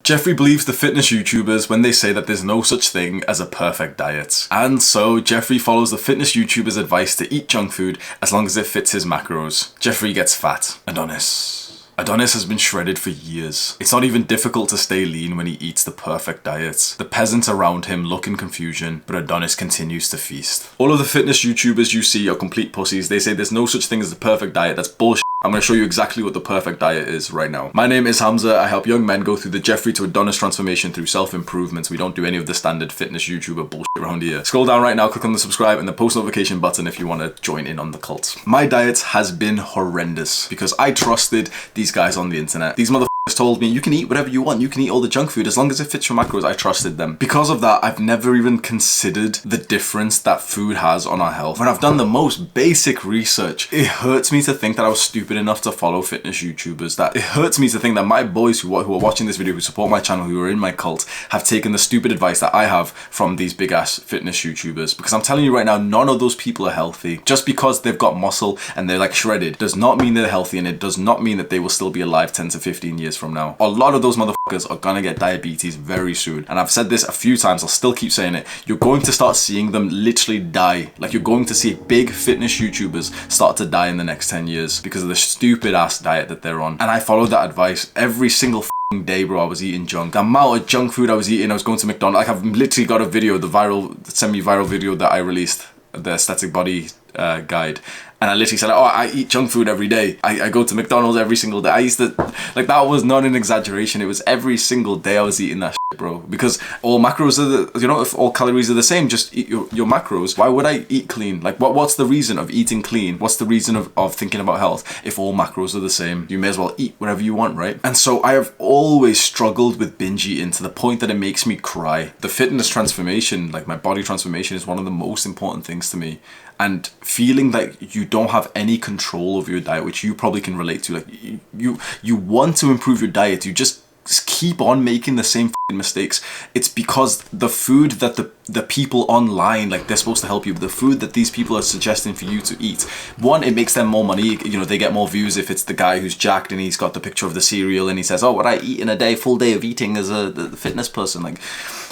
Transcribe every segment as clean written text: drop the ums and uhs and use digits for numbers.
Jeffrey believes the fitness YouTubers when they say that there's no such thing as a perfect diet. And so Jeffrey follows the fitness YouTubers' advice to eat junk food as long as it fits his macros. Jeffrey gets fat. Adonis has been shredded for years. It's not even difficult to stay lean when he eats the perfect diet. The peasants around him look in confusion, but Adonis continues to feast. All of the fitness YouTubers you see are complete pussies. They say there's no such thing as the perfect diet. That's bullshit. I'm going to show you exactly what the perfect diet is right now. My name is Hamza. I help young men go through the Jeffrey to Adonis transformation through self-improvement. We don't do any of the standard fitness YouTuber bullshit around here. Scroll down right now, click on the subscribe and the post notification button if you want to join in on the cult. My diet has been horrendous because I trusted these guys on the internet. These motherfuckers told me you can eat whatever you want, you can eat all the junk food as long as it fits your macros. I trusted them. Because of that, I've never even considered the difference that food has on our health. When I've done the most basic research, it hurts me to think that I was stupid enough to follow fitness YouTubers. That it hurts me to think that my boys who are watching this video, who support my channel, who are in my cult, have taken the stupid advice that I have from these big ass fitness YouTubers. Because I'm telling you right now, none of those people are healthy. Just because they've got muscle and they're like shredded does not mean they're healthy, and it does not mean that they will still be alive 10 to 15 years from now. A lot of those motherfuckers are gonna get diabetes very soon. And I've said this a few times, I'll still keep saying it. You're going to start seeing them literally die. Like, you're going to see big fitness YouTubers start to die in the next 10 years because of the stupid ass diet that they're on. And I followed that advice every single day, bro. I was eating junk. The amount of junk food I was eating, I was going to McDonald's. Like, I've literally got a video, the semi-viral video that I released, the aesthetic body guide, and I literally said, oh, I eat junk food every day. I go to McDonald's every single day. I used to, like, that was not an exaggeration. It was every single day I was eating that shit, bro. Because all macros are the, you know, if all calories are the same, just eat your macros. Why would I eat clean? Like, what's the reason of eating clean? What's the reason of thinking about health if all macros are the same? You may as well eat whatever you want, right? And so I have always struggled with binge eating to the point that it makes me cry. The fitness transformation, like my body transformation, is one of the most important things to me. And feeling like you don't have any control over your diet, which you probably can relate to. Like, you want to improve your diet, you just keep on making the same mistakes. It's because the food that the people online, like, they're supposed to help you, but the food that these people are suggesting for you to eat, one, it makes them more money. You know, they get more views if it's the guy who's jacked and he's got the picture of the cereal and he says, oh, what I eat in a day, full day of eating as the fitness person. Like,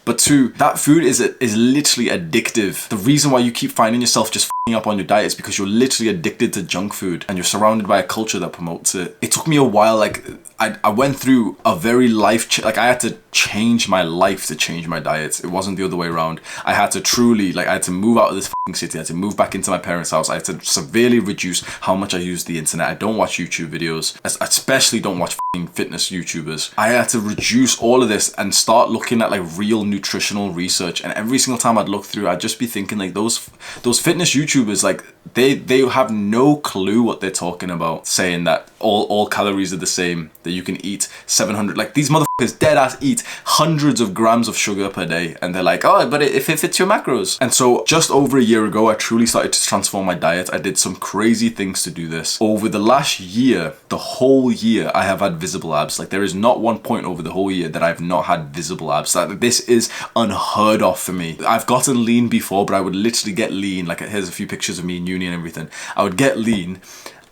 but two, that food is literally addictive. The reason why you keep finding yourself just f***ing up on your diet is because you're literally addicted to junk food and you're surrounded by a culture that promotes it. It took me a while. Like, I went through a very like, I had to change my life to change my diet. It wasn't the other way around. I had to truly, like, I had to move out of this f***ing city. I had to move back into my parents' house. I had to severely reduce how much I use the internet. I don't watch YouTube videos. I especially don't watch f***ing fitness YouTubers. I had to reduce all of this and start looking at, like, real nutritional research. And every single time I'd look through, I'd just be thinking, like, those fitness YouTubers, like, they have no clue what they're talking about, saying that all calories are the same, that you can eat 700, like, these motherfuckers dead ass eat hundreds of grams of sugar per day, and they're like, oh, but if it fits your macros. And so just over a year ago, I truly started to transform my diet. I did some crazy things to do this. Over the last year, the whole year, I have had visible abs. Like, there is not one point over the whole year that I've not had visible abs. Like, this is unheard of for me. I've gotten lean before, but I would literally get lean. Like, here's a few pictures of me in uni and everything. I would get lean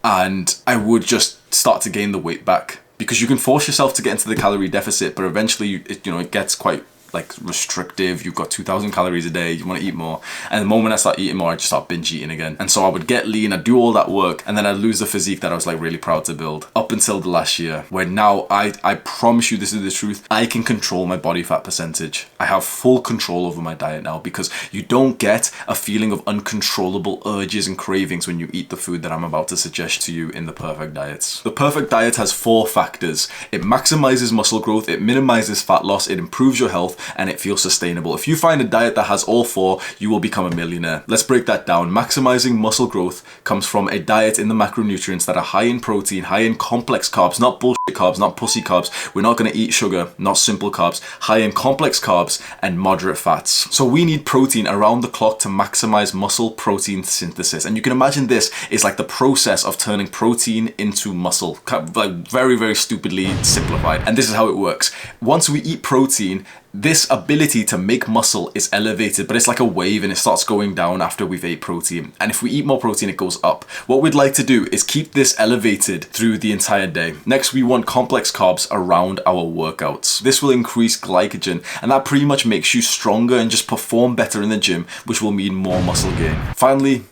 and I would just start to gain the weight back, because you can force yourself to get into the calorie deficit, but eventually it gets quite, like, restrictive. You've got 2,000 calories a day, you want to eat more, and the moment I start eating more, I just start binge eating again. And so I would get lean, I'd do all that work, and then I'd lose the physique that I was, like, really proud to build, up until the last year, where now I promise you, this is the truth, I can control my body fat percentage. I have full control over my diet now, because you don't get a feeling of uncontrollable urges and cravings when you eat the food that I'm about to suggest to you in the perfect diets. The perfect diet has 4 factors. It maximizes muscle growth, it minimizes fat loss, it improves your health, and it feels sustainable. If you find a diet that has all 4, you will become a millionaire. Let's break that down. Maximizing muscle growth comes from a diet in the macronutrients that are high in protein, high in complex carbs, not bullshit carbs, not pussy carbs. We're not going to eat sugar, not simple carbs. High in complex carbs and moderate fats. So we need protein around the clock to maximize muscle protein synthesis. And you can imagine this is like the process of turning protein into muscle. Like, very, very stupidly simplified. And this is how it works. Once we eat protein, this ability to make muscle is elevated, but it's like a wave and it starts going down after we've ate protein. And if we eat more protein, it goes up. What we'd like to do is keep this elevated through the entire day. Next, we want want complex carbs around our workouts. This will increase glycogen, and that pretty much makes you stronger and just perform better in the gym, which will mean more muscle gain. Finally,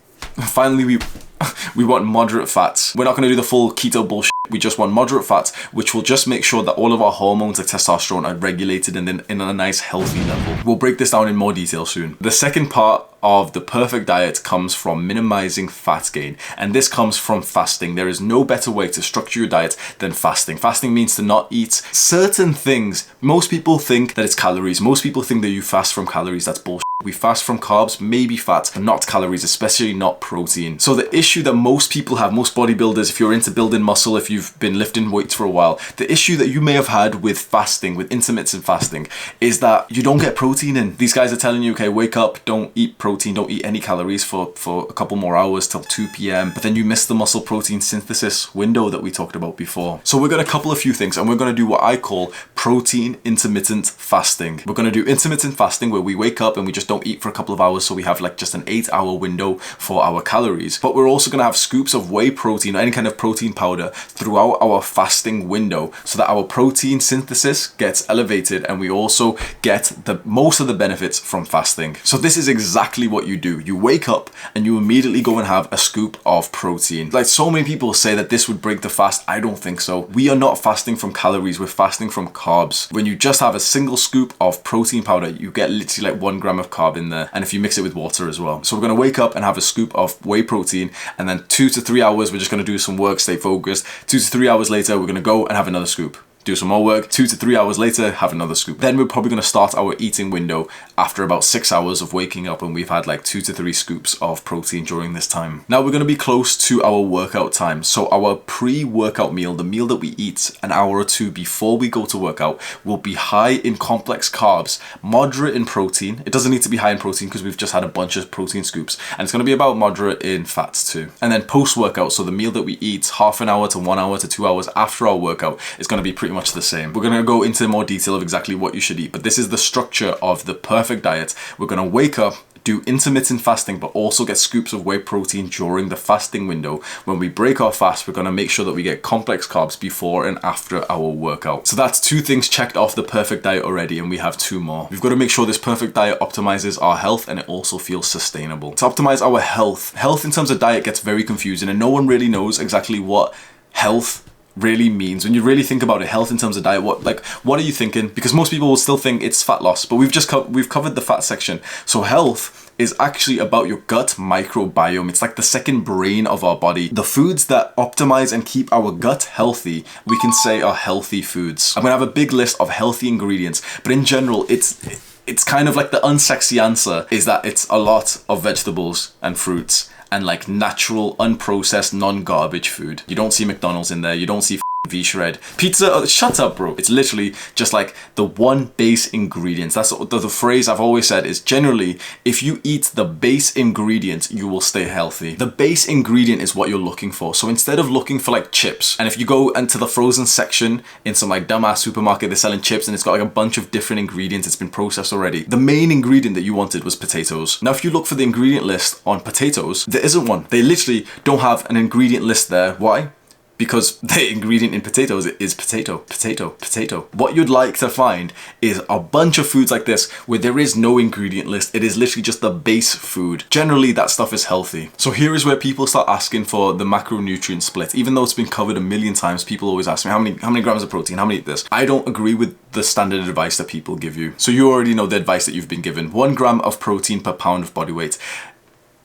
we want moderate fats. We're not going to do the full keto bullshit. We just want moderate fats, which will just make sure that all of our hormones like testosterone are regulated and in a nice healthy level. We'll break this down in more detail soon. The second part of the perfect diet comes from minimizing fat gain, and this comes from fasting. There is no better way to structure your diet than fasting. Fasting means to not eat certain things. Most people think that it's calories. Most people think that you fast from calories. That's bullshit. We fast from carbs, maybe fat, but not calories, especially not protein. So the issue that most people have, most bodybuilders, if you're into building muscle, if you've been lifting weights for a while, the issue that you may have had with fasting, with intermittent fasting, is that you don't get protein in. These guys are telling you, okay, wake up, don't eat protein, don't eat any calories for a couple more hours till 2 p.m. But then you miss the muscle protein synthesis window that we talked about before. So we're going to few things, and we're going to do what I call protein intermittent fasting. We're going to do intermittent fasting where we wake up and we just don't eat for a couple of hours, so we have like just an 8-hour window for our calories. But we're also going to have scoops of whey protein or any kind of protein powder throughout our fasting window, so that our protein synthesis gets elevated and we also get the most of the benefits from fasting. So this is exactly what you do. You wake up and you immediately go and have a scoop of protein. Like, so many people say that this would break the fast. I don't think so. We are not fasting from calories, we're fasting from carbs. When you just have a single scoop of protein powder, you get literally like 1 gram of carb in there, and if you mix it with water as well. So we're going to wake up and have a scoop of whey protein, and then 2 to 3 hours we're just going to do some work, stay focused. 2 to 3 hours later we're going to go and have another scoop, do some more work. 2 to 3 hours later, have another scoop. Then we're probably going to start our eating window after about 6 hours of waking up, and we've had like 2 to 3 scoops of protein during this time. Now we're going to be close to our workout time. So our pre-workout meal, the meal that we eat an hour or two before we go to workout, will be high in complex carbs, moderate in protein. It doesn't need to be high in protein because we've just had a bunch of protein scoops, and it's going to be about moderate in fats too. And then post-workout, so the meal that we eat half an hour to 1 hour to 2 hours after our workout is going to be pretty much the same. We're going to go into more detail of exactly what you should eat, but this is the structure of the perfect diet. We're going to wake up, do intermittent fasting, but also get scoops of whey protein during the fasting window. When we break our fast, we're going to make sure that we get complex carbs before and after our workout. So that's 2 things checked off the perfect diet already, and we have 2 more. We've got to make sure this perfect diet optimizes our health and it also feels sustainable. To optimize our health in terms of diet gets very confusing, and no one really knows exactly what health really means. When you really think about it, health in terms of diet, what are you thinking? Because most people will still think it's fat loss, but we've covered the fat section. So health is actually about your gut microbiome. It's like the second brain of our body. The foods that optimize and keep our gut healthy, we can say are healthy foods. I'm gonna have a big list of healthy ingredients, but in general, it's kind of like the unsexy answer is that it's a lot of vegetables and fruits and like natural, unprocessed, non-garbage food. You don't see McDonald's in there. You don't see V-shred pizza. Shut up, bro. It's literally just like the one base ingredients. That's the phrase I've always said is generally, if you eat the base ingredient, you will stay healthy. The base ingredient is what you're looking for. So instead of looking for like chips, and if you go into the frozen section in some like dumbass supermarket, they're selling chips and it's got like a bunch of different ingredients. It's been processed already. The main ingredient that you wanted was potatoes. Now, if you look for the ingredient list on potatoes, there isn't one. They literally don't have an ingredient list there. Why? Because the ingredient in potatoes is potato, potato, potato. What you'd like to find is a bunch of foods like this where there is no ingredient list. It is literally just the base food. Generally, that stuff is healthy. So here is where people start asking for the macronutrient split. Even though it's been covered a million times, people always ask me, how many grams of protein, how many eat this? I don't agree with the standard advice that people give you. So you already know the advice that you've been given. 1 gram of protein per pound of body weight.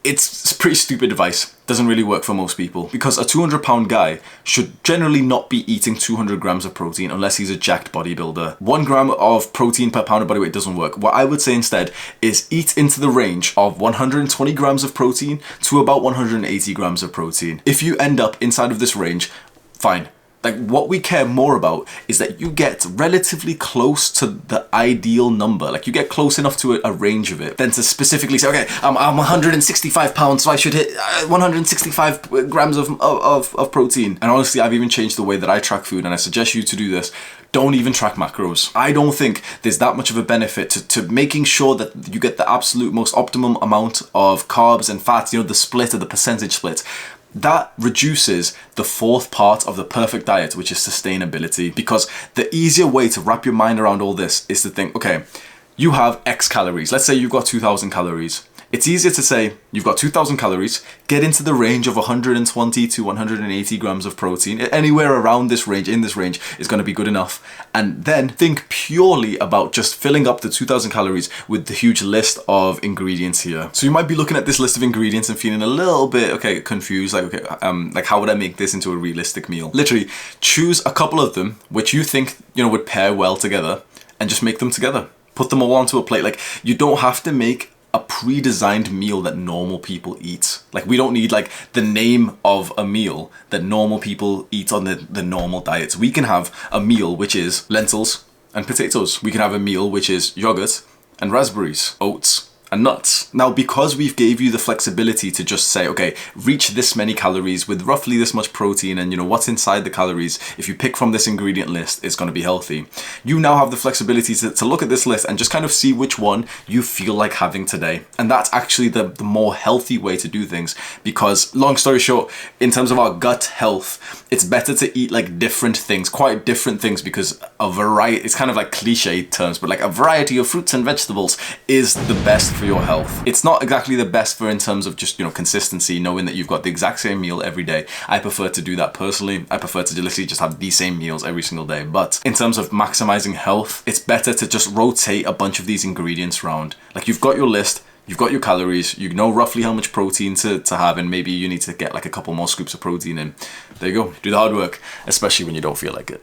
It's pretty stupid advice. Doesn't really work for most people, because a 200-pound guy should generally not be eating 200 grams of protein unless he's a jacked bodybuilder. 1 gram of protein per pound of body weight doesn't work. What I would say instead is eat into the range of 120 grams of protein to about 180 grams of protein. If you end up inside of this range, fine. Like, what we care more about is that you get relatively close to the ideal number. Like, you get close enough to a range of it than to specifically say, okay, I'm 165 pounds, so I should hit 165 grams of protein. And honestly, I've even changed the way that I track food, and I suggest you to do this. Don't even track macros. I don't think there's that much of a benefit to making sure that you get the absolute most optimum amount of carbs and fats, you know, the split or the percentage split. That reduces the fourth part of the perfect diet, which is sustainability, because the easier way to wrap your mind around all this is to think, okay, you have X calories. Let's say you've got 2,000 calories. It's easier to say you've got 2,000 calories, get into the range of 120 to 180 grams of protein. Anywhere around this range, in this range, is going to be good enough. And then think purely about just filling up the 2,000 calories with the huge list of ingredients here. So you might be looking at this list of ingredients and feeling a little bit, okay, confused. Like how would I make this into a realistic meal? Literally, choose a couple of them which you think, would pair well together, and just make them together. Put them all onto a plate. Like, you don't have to make a pre-designed meal that normal people eat. Like, we don't need like the name of a meal that normal people eat on the normal diets. We can have a meal which is lentils and potatoes. We can have a meal which is yogurt and raspberries, oats and nuts. Now, because we've gave you the flexibility to just say, okay, reach this many calories with roughly this much protein, and what's inside the calories, if you pick from this ingredient list, it's going to be healthy. You now have the flexibility to look at this list and just kind of see which one you feel like having today. And that's actually the more healthy way to do things, because long story short, in terms of our gut health, it's better to eat like different things, quite different things, because a variety, it's kind of like cliche terms, but like a variety of fruits and vegetables is the best for your health. It's not exactly the best for in terms of just, consistency, knowing that you've got the exact same meal every day. I prefer to do that personally. I prefer to literally just have the same meals every single day. But in terms of maximizing health, it's better to just rotate a bunch of these ingredients around. Like, you've got your list, you've got your calories, you know roughly how much protein to have, and maybe you need to get like a couple more scoops of protein in. There you go. Do the hard work, especially when you don't feel like it.